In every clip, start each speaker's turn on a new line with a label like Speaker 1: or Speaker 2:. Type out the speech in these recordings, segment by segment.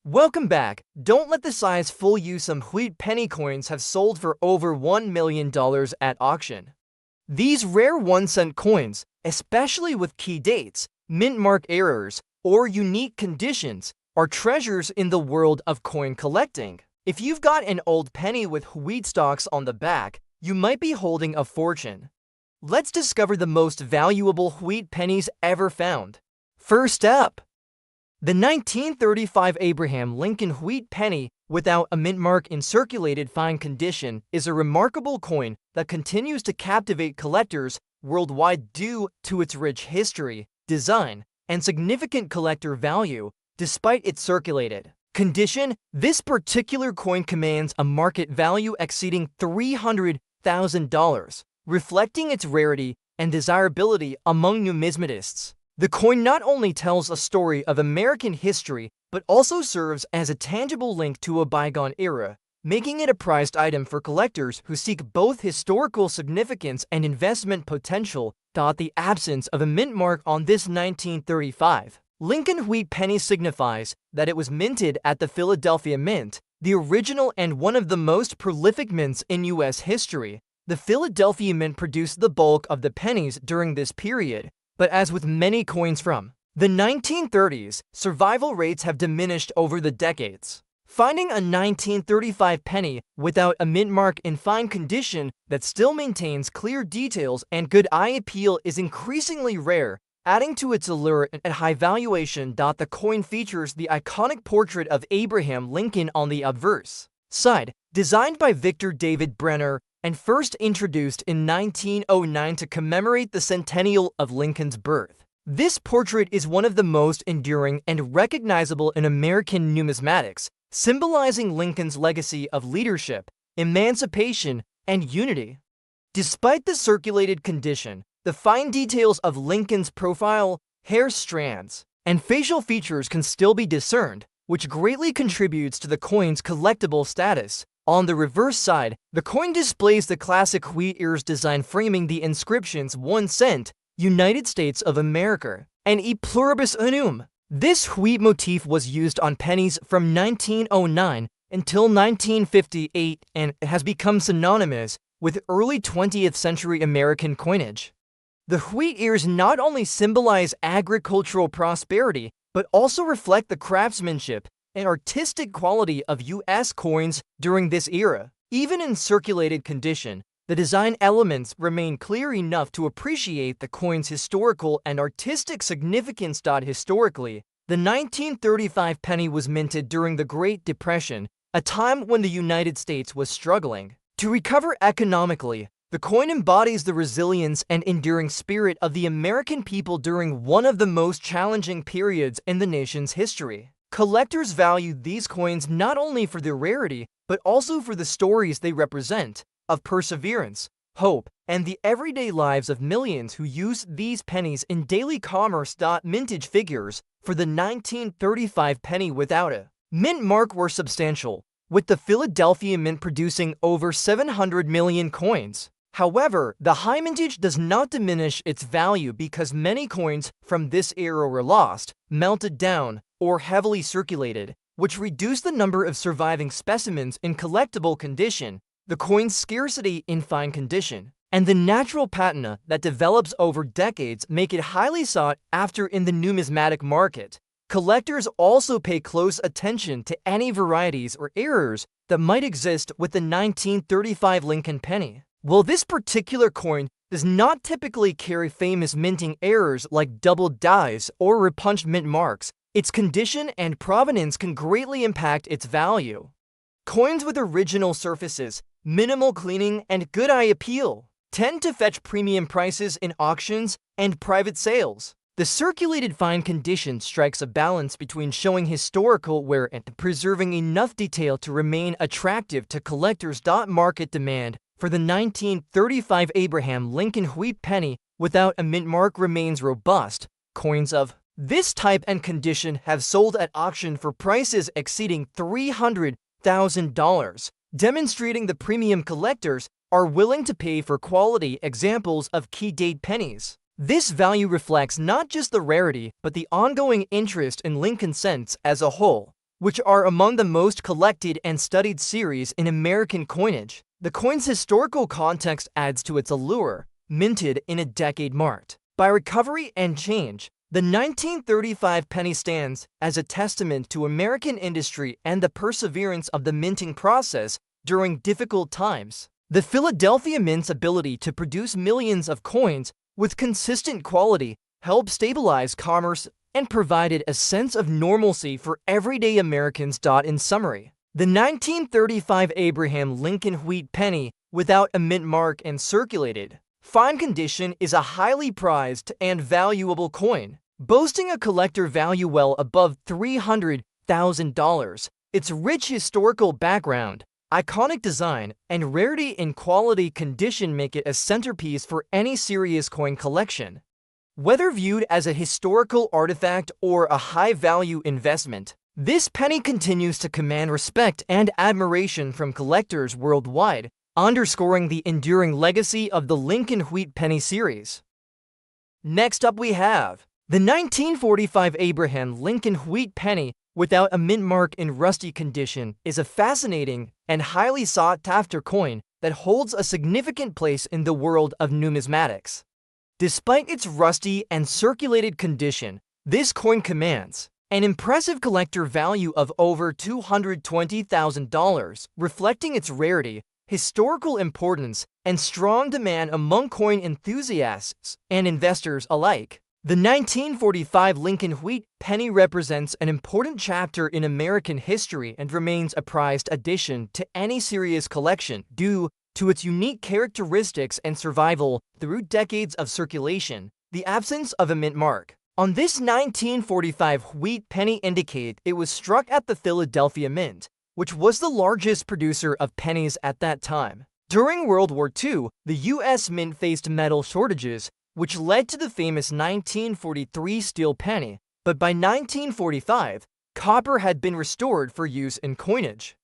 Speaker 1: Welcome back. Don't let the size fool you. Some wheat penny coins have sold for over $1 million at auction. These rare 1-cent coins, especially with key dates, mint mark errors, or unique conditions, are treasures in the world of coin collecting. If you've got an old penny with wheat stalks on the back, you might be holding a fortune. Let's discover the most valuable wheat pennies ever found. First up, the 1935 Abraham Lincoln wheat penny without a mint mark in circulated fine condition is a remarkable coin that continues to captivate collectors worldwide due to its rich history, design, and significant collector value. Despite its circulated condition, this particular coin commands a market value exceeding $300,000, reflecting its rarity and desirability among numismatists. The coin not only tells a story of American history, but also serves as a tangible link to a bygone era, making it a prized item for collectors who seek both historical significance and investment potential. The absence of a mint mark on this 1935 Lincoln wheat penny signifies that it was minted at the Philadelphia Mint, the original and one of the most prolific mints in U.S. history. The Philadelphia Mint produced the bulk of the pennies during this period, but as with many coins from the 1930s, survival rates have diminished over the decades. Finding a 1935 penny without a mint mark in fine condition that still maintains clear details and good eye appeal is increasingly rare, adding to its allure and high valuation. The coin features the iconic portrait of Abraham Lincoln on the obverse side, designed by Victor David Brenner, and first introduced in 1909 to commemorate the centennial of Lincoln's birth. This portrait is one of the most enduring and recognizable in American numismatics, symbolizing Lincoln's legacy of leadership, emancipation, and unity. Despite the circulated condition, the fine details of Lincoln's profile, hair strands, and facial features can still be discerned, which greatly contributes to the coin's collectible status. On the reverse side, the coin displays the classic wheat ears design framing the inscriptions 1 cent, United States of America, and E pluribus unum. This wheat motif was used on pennies from 1909 until 1958 and has become synonymous with early 20th century American coinage. The wheat ears not only symbolize agricultural prosperity, but also reflect the craftsmanship and artistic quality of U.S. coins during this era. Even in circulated condition, the design elements remain clear enough to appreciate the coin's historical and artistic significance. Historically, the 1935 penny was minted during the Great Depression, a time when the United States was struggling to recover economically. The coin embodies the resilience and enduring spirit of the American people during one of the most challenging periods in the nation's history. Collectors value these coins not only for their rarity, but also for the stories they represent, of perseverance, hope, and the everyday lives of millions who use these pennies in daily commerce. Mintage figures for the 1935 penny without a mint mark were substantial, with the Philadelphia Mint producing over 700 million coins. However, the high mintage does not diminish its value because many coins from this era were lost, melted down, or heavily circulated, which reduced the number of surviving specimens in collectible condition. The coin's scarcity in fine condition and the natural patina that develops over decades make it highly sought after in the numismatic market. Collectors also pay close attention to any varieties or errors that might exist with the 1935 Lincoln penny. While this particular coin does not typically carry famous minting errors like doubled dies or repunched mint marks, its condition and provenance can greatly impact its value. Coins with original surfaces, minimal cleaning, and good eye appeal tend to fetch premium prices in auctions and private sales. The circulated fine condition strikes a balance between showing historical wear and preserving enough detail to remain attractive to collectors. Market demand for the 1935 Abraham Lincoln wheat penny without a mint mark remains robust. Coins of this type and condition have sold at auction for prices exceeding $300,000, demonstrating the premium collectors are willing to pay for quality examples of key date pennies. This value reflects not just the rarity, but the ongoing interest in Lincoln cents as a whole. which are among the most collected and studied series in American coinage. The coin's historical context adds to its allure, minted in a decade marked by recovery and change. The 1935 penny stands as a testament to American industry and the perseverance of the minting process during difficult times. The Philadelphia Mint's ability to produce millions of coins with consistent quality helped stabilize commerce and provided a sense of normalcy for everyday Americans. In summary, the 1935 Abraham Lincoln wheat penny without a mint mark and circulated fine condition is a highly prized and valuable coin, boasting a collector value well above $300,000. Its rich historical background, iconic design, and rarity in quality condition make it a centerpiece for any serious coin collection. Whether viewed as a historical artifact or a high-value investment, this penny continues to command respect and admiration from collectors worldwide, underscoring the enduring legacy of the Lincoln Wheat Penny series. Next up we have the 1945 Abraham Lincoln Wheat Penny without a mint mark in rusty condition is a fascinating and highly sought-after coin that holds a significant place in the world of numismatics. Despite its rusty and circulated condition, this coin commands an impressive collector value of over $220,000, reflecting its rarity, historical importance, and strong demand among coin enthusiasts and investors alike. The 1945 Lincoln Wheat Penny represents an important chapter in American history and remains a prized addition to any serious collection due to its unique characteristics and survival through decades of circulation. The absence of a mint mark on this 1945 wheat penny indicate it was struck at the Philadelphia Mint, which was the largest producer of pennies at that time. During World War II, the U.S. Mint faced metal shortages, which led to the famous 1943 steel penny, but by 1945, copper had been restored for use in coinage.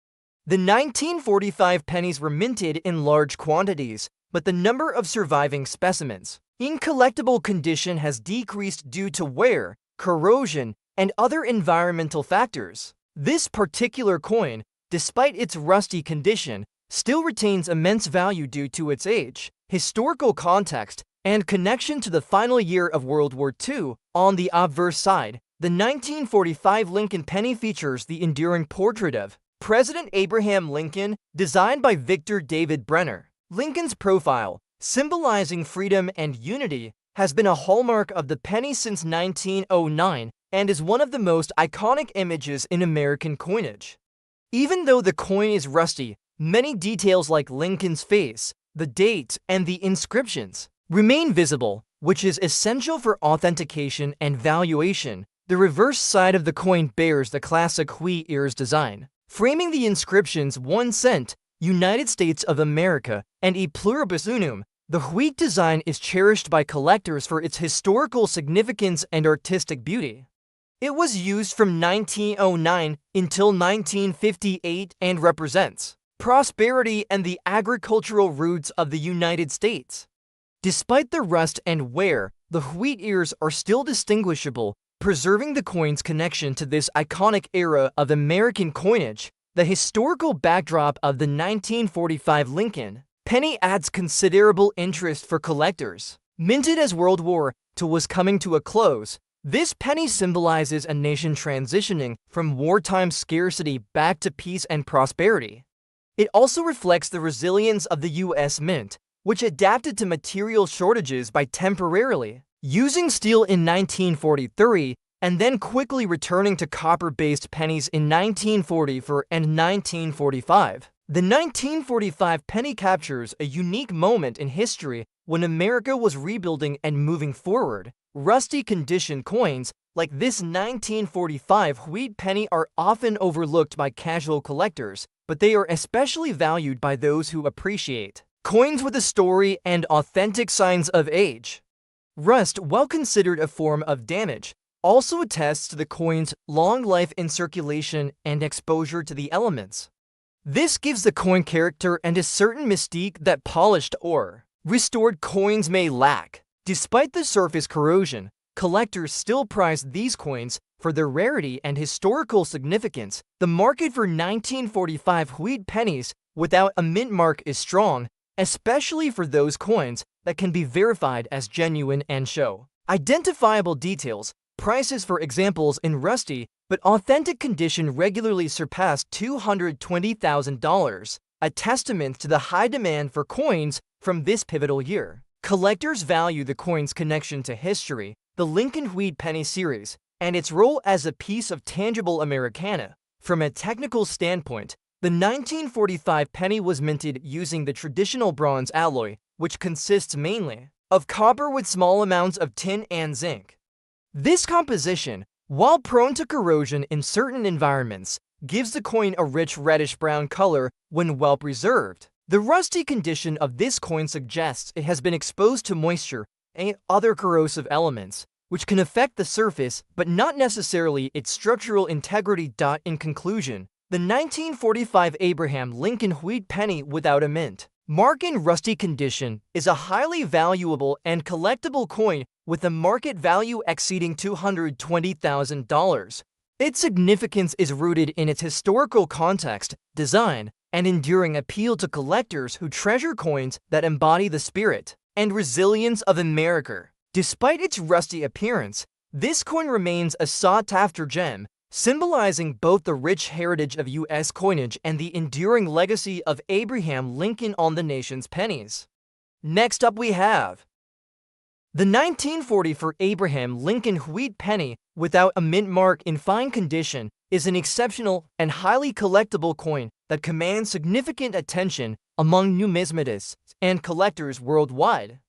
Speaker 1: The 1945 pennies were minted in large quantities, but the number of surviving specimens in collectible condition has decreased due to wear, corrosion, and other environmental factors. This particular coin, despite its rusty condition, still retains immense value due to its age, historical context, and connection to the final year of World War II. On the obverse side, the 1945 Lincoln penny features the enduring portrait of President Abraham Lincoln, designed by Victor David Brenner. Lincoln's profile, symbolizing freedom and unity, has been a hallmark of the penny since 1909 and is one of the most iconic images in American coinage. Even though the coin is rusty, many details like Lincoln's face, the dates, and the inscriptions remain visible, which is essential for authentication and valuation. The reverse side of the coin bears the classic wheat ears design, framing the inscriptions 1 cent, United States of America, and E pluribus unum. The wheat design is cherished by collectors for its historical significance and artistic beauty. It was used from 1909 until 1958 and represents prosperity and the agricultural roots of the United States. Despite the rust and wear, the wheat ears are still distinguishable, preserving the coin's connection to this iconic era of American coinage. The historical backdrop of the 1945 Lincoln penny adds considerable interest for collectors. Minted as World War II was coming to a close, this penny symbolizes a nation transitioning from wartime scarcity back to peace and prosperity. It also reflects the resilience of the U.S. Mint, which adapted to material shortages by temporarily using steel in 1943 and then quickly returning to copper-based pennies in 1944 and 1945. The 1945 penny captures a unique moment in history when America was rebuilding and moving forward. Rusty condition coins like this 1945 wheat penny are often overlooked by casual collectors, but they are especially valued by those who appreciate coins with a story and authentic signs of age. Rust, while considered a form of damage, also attests to the coin's long life in circulation and exposure to the elements. This gives the coin character and a certain mystique that polished or restored coins may lack. Despite the surface corrosion, collectors still prize these coins for their rarity and historical significance, the market for 1945 wheat pennies without a mint mark is strong, especially for those coins that can be verified as genuine and show identifiable details. Prices for examples in rusty but authentic condition regularly surpass $220,000, a testament to the high demand for coins from this pivotal year. Collectors value the coin's connection to history, the Lincoln Wheat Penny series, and its role as a piece of tangible Americana. From a technical standpoint, the 1945 penny was minted using the traditional bronze alloy, which consists mainly of copper with small amounts of tin and zinc. This composition, while prone to corrosion in certain environments, gives the coin a rich reddish-brown color when well preserved. The rusty condition of this coin suggests it has been exposed to moisture and other corrosive elements, which can affect the surface but not necessarily its structural integrity. In conclusion, the 1945 Abraham Lincoln Wheat Penny without a mint mark in rusty condition is a highly valuable and collectible coin with a market value exceeding $220,000. Its significance is rooted in its historical context, design, and enduring appeal to collectors who treasure coins that embody the spirit and resilience of America. Despite its rusty appearance, this coin remains a sought-after gem, symbolizing both the rich heritage of U.S. coinage and the enduring legacy of Abraham Lincoln on the nation's pennies. Next up we have the 1940 for Abraham Lincoln Wheat Penny without a mint mark in fine condition is an exceptional and highly collectible coin that commands significant attention among numismatists and collectors worldwide.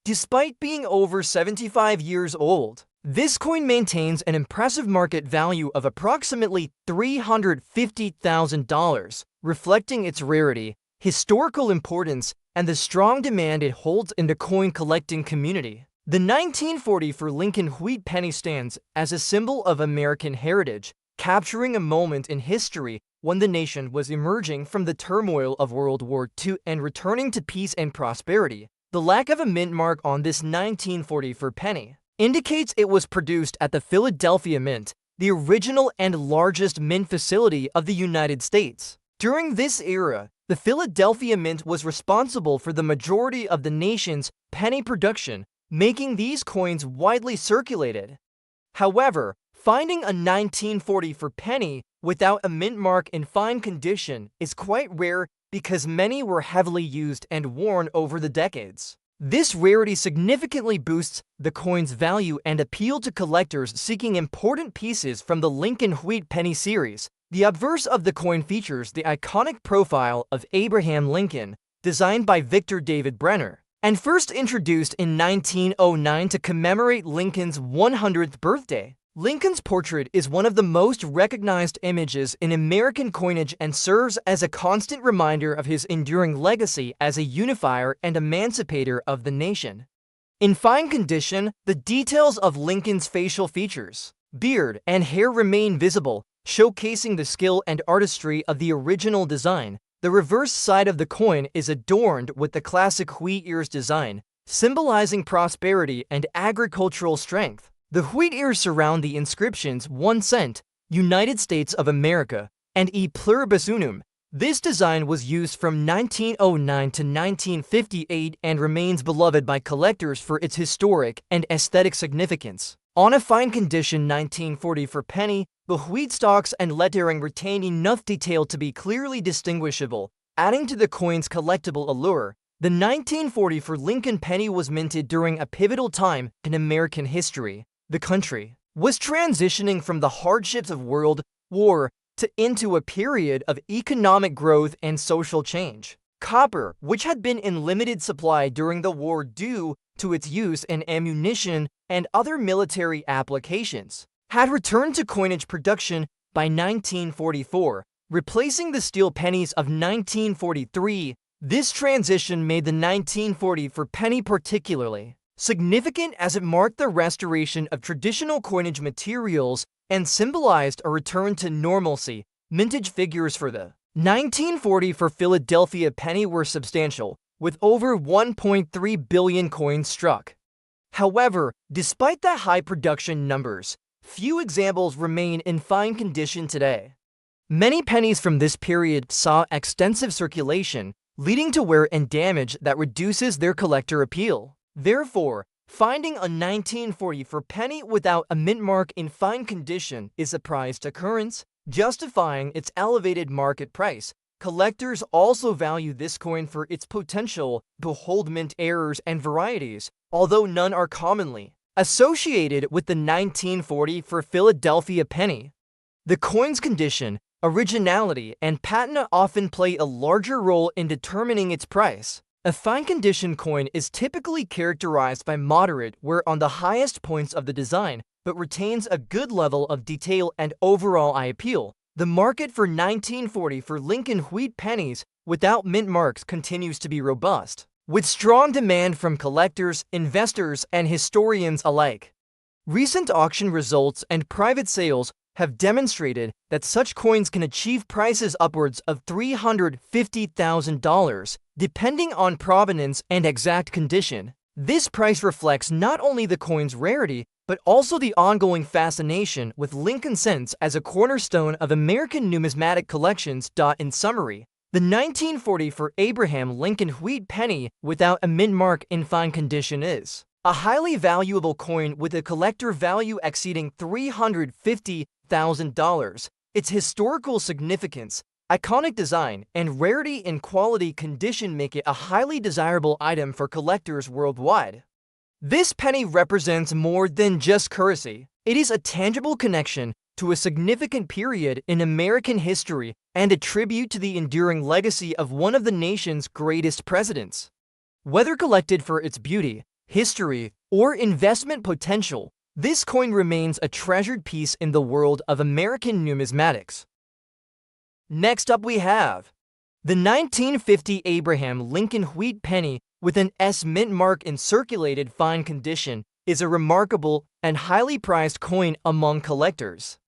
Speaker 1: Despite being over 75 years old, this coin maintains an impressive market value of approximately $350,000, reflecting its rarity, historical importance, and the strong demand it holds in the coin collecting community. The 1940 for Lincoln Wheat Penny stands as a symbol of American heritage, capturing a moment in history when the nation was emerging from the turmoil of World War II and returning to peace and prosperity. The lack of a mint mark on this 1940 for penny indicates it was produced at the Philadelphia Mint, the original and largest mint facility of the United States. During this era, the Philadelphia Mint was responsible for the majority of the nation's penny production, making these coins widely circulated. However, finding a 1940 for penny without a mint mark in fine condition is quite rare because many were heavily used and worn over the decades. This rarity significantly boosts the coin's value and appeal to collectors seeking important pieces from the Lincoln Wheat Penny series. The obverse of the coin features the iconic profile of Abraham Lincoln, designed by Victor David Brenner, and first introduced in 1909 to commemorate Lincoln's 100th birthday. Lincoln's portrait is one of the most recognized images in American coinage and serves as a constant reminder of his enduring legacy as a unifier and emancipator of the nation. In fine condition, the details of Lincoln's facial features, beard, and hair remain visible, showcasing the skill and artistry of the original design. The reverse side of the coin is adorned with the classic wheat ears design, symbolizing prosperity and agricultural strength. The wheat ears surround the inscriptions 1 cent, United States of America, and E pluribus unum. This design was used from 1909 to 1958 and remains beloved by collectors for its historic and aesthetic significance. On a fine condition 1940 for penny, the wheat stalks and lettering retain enough detail to be clearly distinguishable, adding to the coin's collectible allure. The 1940 for Lincoln penny was minted during a pivotal time in American history. The country was transitioning from the hardships of World War II into a period of economic growth and social change. Copper, which had been in limited supply during the war due to its use in ammunition and other military applications, had returned to coinage production by 1944, replacing the steel pennies of 1943. This transition made the 1940 for penny particularly significant as it marked the restoration of traditional coinage materials and symbolized a return to normalcy. Mintage figures for the 1940 for Philadelphia penny were substantial, with over 1.3 billion coins struck. However, despite the high production numbers, few examples remain in fine condition today. Many pennies from this period saw extensive circulation, leading to wear and damage that reduces their collector appeal. Therefore, finding a 1944 penny without a mint mark in fine condition is a prized occurrence, justifying its elevated market price. Collectors also value this coin for its potential behold mint errors and varieties, although none are commonly associated with the 1940 for Philadelphia penny. The coin's condition, originality, and patina often play a larger role in determining its price. A fine condition coin is typically characterized by moderate wear on the highest points of the design, but retains a good level of detail and overall eye appeal. The market for 1940 for Lincoln wheat pennies without mint marks continues to be robust, with strong demand from collectors, investors, and historians alike. Recent auction results and private sales have demonstrated that such coins can achieve prices upwards of $350,000, depending on provenance and exact condition. This price reflects not only the coin's rarity, but also the ongoing fascination with Lincoln cents as a cornerstone of American numismatic collections. In summary, the 1940 for Abraham Lincoln wheat penny without a mint mark in fine condition is a highly valuable coin with a collector value exceeding $350,000. Its historical significance, iconic design, and rarity in quality condition make it a highly desirable item for collectors worldwide. This penny represents more than just currency. It is a tangible connection to a significant period in American history and a tribute to the enduring legacy of one of the nation's greatest presidents. Whether collected for its beauty, history, or investment potential, this coin remains a treasured piece in the world of American numismatics. Next up we have the 1950 Abraham Lincoln wheat penny with an S mint mark in circulated fine condition is a remarkable and highly prized coin among collectors.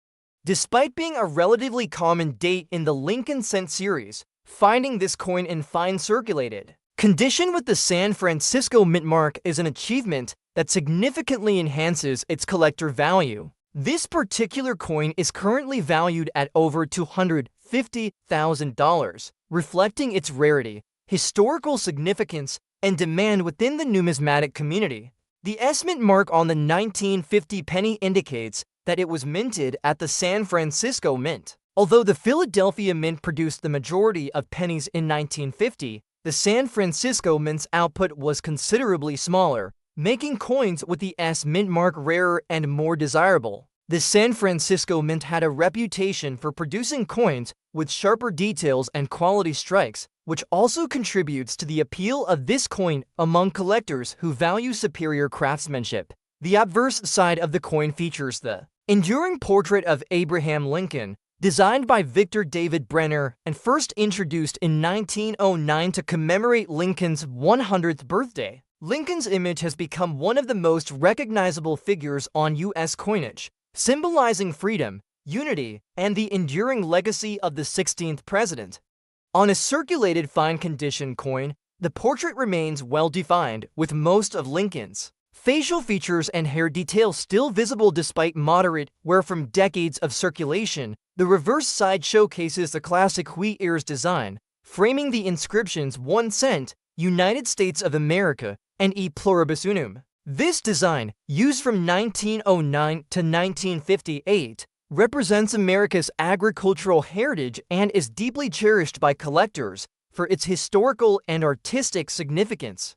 Speaker 1: Despite being a relatively common date in the Lincoln cent series, finding this coin in fine circulated condition with the San Francisco mint mark is an achievement that significantly enhances its collector value. This particular coin is currently valued at over $250,000, reflecting its rarity, historical significance, and demand within the numismatic community. The S mint mark on the 1950 penny indicates that it was minted at the San Francisco Mint. Although the Philadelphia Mint produced the majority of pennies in 1950, the San Francisco Mint's output was considerably smaller, making coins with the S mint mark rarer and more desirable. The San Francisco Mint had a reputation for producing coins with sharper details and quality strikes, which also contributes to the appeal of this coin among collectors who value superior craftsmanship. The obverse side of the coin features the enduring portrait of Abraham Lincoln, designed by Victor David Brenner and first introduced in 1909 to commemorate Lincoln's 100th birthday. Lincoln's image has become one of the most recognizable figures on U.S. coinage, symbolizing freedom, unity, and the enduring legacy of the 16th president. On a circulated fine condition coin, the portrait remains well defined, with most of Lincoln's facial features and hair detail still visible despite moderate wear from decades of circulation. The reverse side showcases the classic wheat ears design, framing the inscriptions 1 cent, United States of America, and E pluribus unum. This design, used from 1909 to 1958, represents America's agricultural heritage and is deeply cherished by collectors for its historical and artistic significance.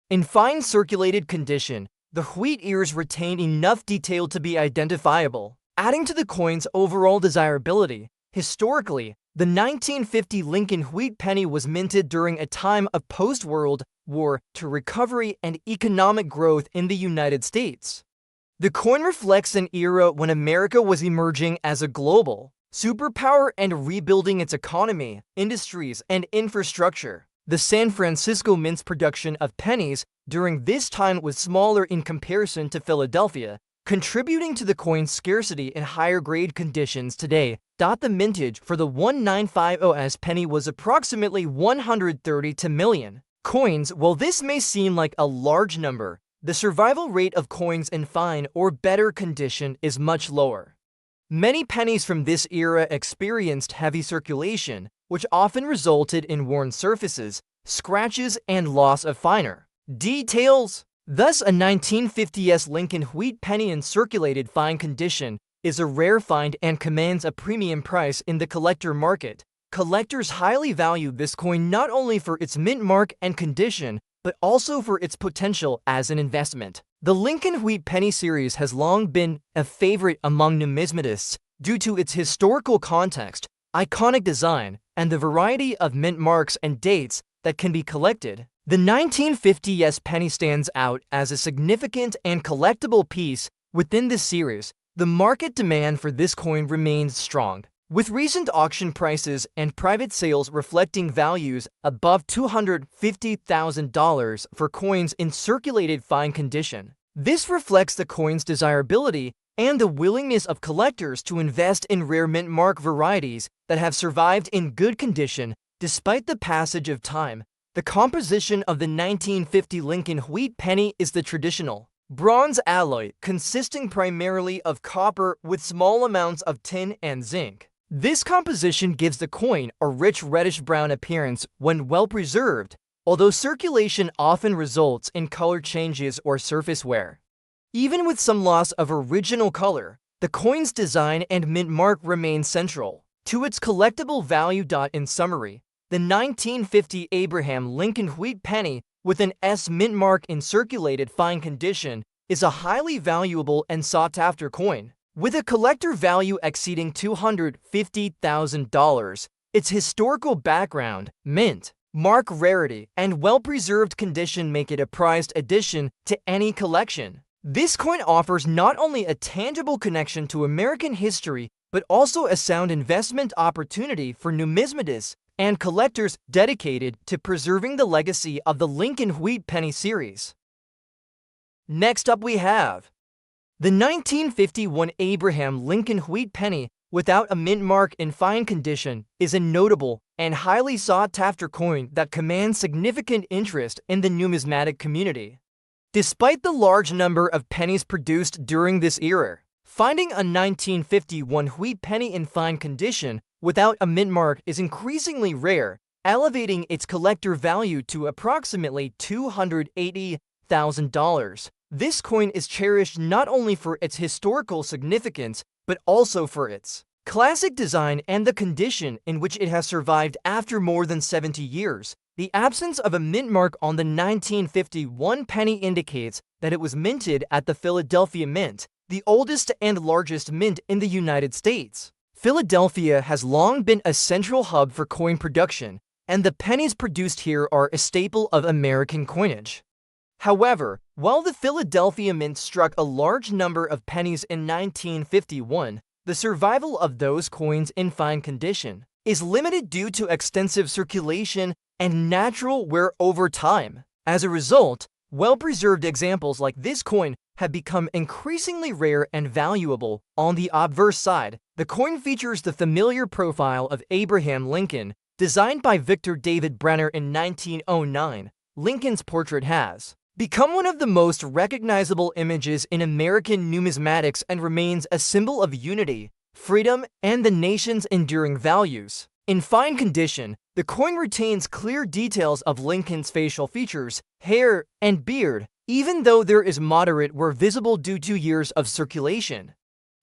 Speaker 1: In fine circulated condition, the wheat ears retain enough detail to be identifiable, adding to the coin's overall desirability. Historically, the 1950 Lincoln wheat penny was minted during a time of post-World War II recovery and economic growth in the United States. The coin reflects an era when America was emerging as a global superpower and rebuilding its economy, industries, and infrastructure. The San Francisco Mint's production of pennies during this time was smaller in comparison to Philadelphia, contributing to the coin's scarcity in higher grade conditions today. The mintage for the 1950s penny was approximately 132 million coins. While this may seem like a large number, the survival rate of coins in fine or better condition is much lower. Many pennies from this era experienced heavy circulation, which often resulted in worn surfaces, scratches, and loss of finer details. Thus, a 1950s Lincoln wheat penny in circulated fine condition is a rare find and commands a premium price in the collector market. Collectors highly value this coin not only for its mint mark and condition, but also for its potential as an investment. The Lincoln Wheat Penny series has long been a favorite among numismatists due to its historical context, iconic design, and the variety of mint marks and dates that can be collected. The 1950s penny stands out as a significant and collectible piece within this series. The market demand for this coin remains strong, with recent auction prices and private sales reflecting values above $250,000 for coins in circulated fine condition. This reflects the coin's desirability and the willingness of collectors to invest in rare mint mark varieties that have survived in good condition despite the passage of time. The composition of the 1950 Lincoln Wheat Penny is the traditional bronze alloy, consisting primarily of copper with small amounts of tin and zinc. This composition gives the coin a rich reddish-brown appearance when well preserved, although circulation often results in color changes or surface wear. Even with some loss of original color, the coin's design and mint mark remain central to its collectible value. In summary, the 1950 Abraham Lincoln Wheat Penny with an S mint mark in circulated fine condition is a highly valuable and sought-after coin. With a collector value exceeding $250,000, its historical background, mint mark rarity, and well-preserved condition make it a prized addition to any collection. This coin offers not only a tangible connection to American history, but also a sound investment opportunity for numismatists and collectors dedicated to preserving the legacy of the Lincoln Wheat Penny series. Next up we have the 1951 Abraham Lincoln Wheat Penny without a mint mark in fine condition is a notable and highly sought-after coin that commands significant interest in the numismatic community. Despite the large number of pennies produced during this era, finding a 1951 wheat penny in fine condition without a mint mark is increasingly rare, elevating its collector value to approximately $280,000. This coin is cherished not only for its historical significance, but also for its classic design and the condition in which it has survived after more than 70 years. The absence of a mint mark on the 1951 penny indicates that it was minted at the Philadelphia Mint, the oldest and largest mint in the United States. Philadelphia has long been a central hub for coin production, and the pennies produced here are a staple of American coinage. However, while the Philadelphia Mint struck a large number of pennies in 1951, the survival of those coins in fine condition is limited due to extensive circulation and natural wear over time. As a result, well-preserved examples like this coin have become increasingly rare and valuable. On the obverse side, the coin features the familiar profile of Abraham Lincoln, designed by Victor David Brenner in 1909. Lincoln's portrait has become one of the most recognizable images in American numismatics and remains a symbol of unity, freedom, and the nation's enduring values. In fine condition, the coin retains clear details of Lincoln's facial features, hair, and beard, even though there is moderate wear visible due to years of circulation.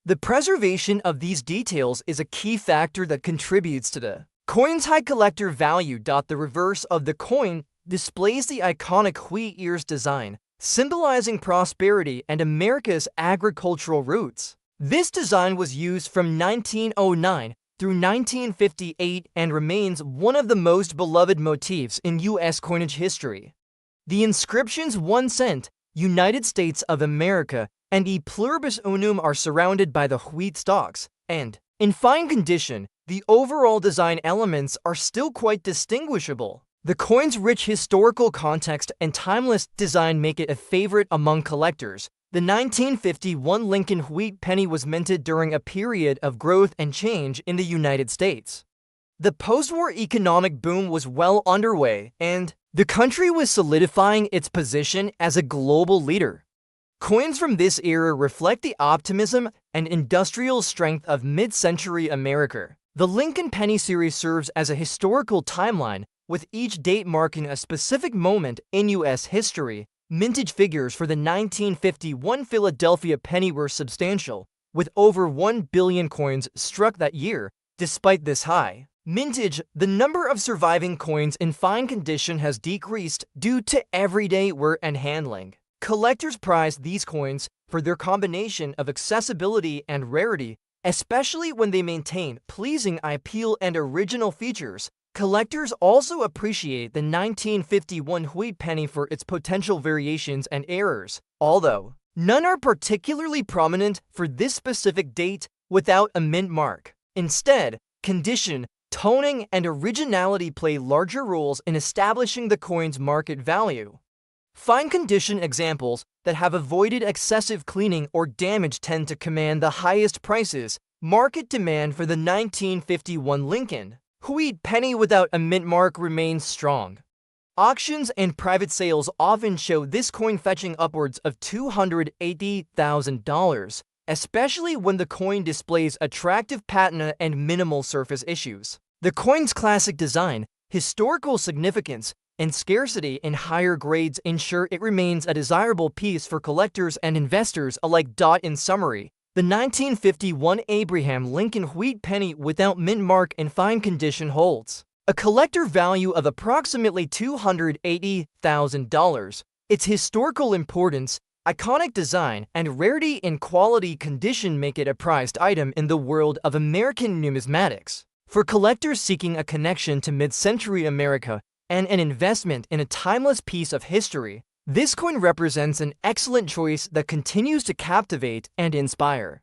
Speaker 1: The preservation of these details is a key factor that contributes to the coin's high collector value. The reverse of the coin displays the iconic wheat ears design, symbolizing prosperity and America's agricultural roots. This design was used from 1909 through 1958 and remains one of the most beloved motifs in U.S. coinage history. The inscriptions 1 cent, United States of America, and E pluribus unum are surrounded by the wheat stalks, and, in fine condition, the overall design elements are still quite distinguishable. The coin's rich historical context and timeless design make it a favorite among collectors. The 1951 Lincoln Wheat Penny was minted during a period of growth and change in the United States. The post-war economic boom was well underway, and The country was solidifying its position as a global leader. Coins from this era reflect the optimism and industrial strength of mid-century America. The Lincoln Penny series serves as a historical timeline, with each date marking a specific moment in U.S. history. Mintage figures for the 1951 Philadelphia penny were substantial, with over 1 billion coins struck that year. Despite this high mintage, the number of surviving coins in fine condition has decreased due to everyday wear and handling. Collectors prize these coins for their combination of accessibility and rarity, especially when they maintain pleasing appeal and original features. Collectors also appreciate the 1951 wheat penny for its potential variations and errors, although none are particularly prominent for this specific date without a mint mark. Instead, condition, toning, and originality play larger roles in establishing the coin's market value. Fine condition examples that have avoided excessive cleaning or damage tend to command the highest prices. Market demand for the 1951 Lincoln wheat penny without a mint mark remains strong. Auctions and private sales often show this coin fetching upwards of $280,000, especially when the coin displays attractive patina and minimal surface issues. The coin's classic design, historical significance, and scarcity in higher grades ensure it remains a desirable piece for collectors and investors alike. In summary, the 1951 Abraham Lincoln wheat penny without mint mark in fine condition holds a collector value of approximately $280,000. Its historical importance, iconic design, and rarity in quality condition make it a prized item in the world of American numismatics. For collectors seeking a connection to mid-century America and an investment in a timeless piece of history, this coin represents an excellent choice that continues to captivate and inspire.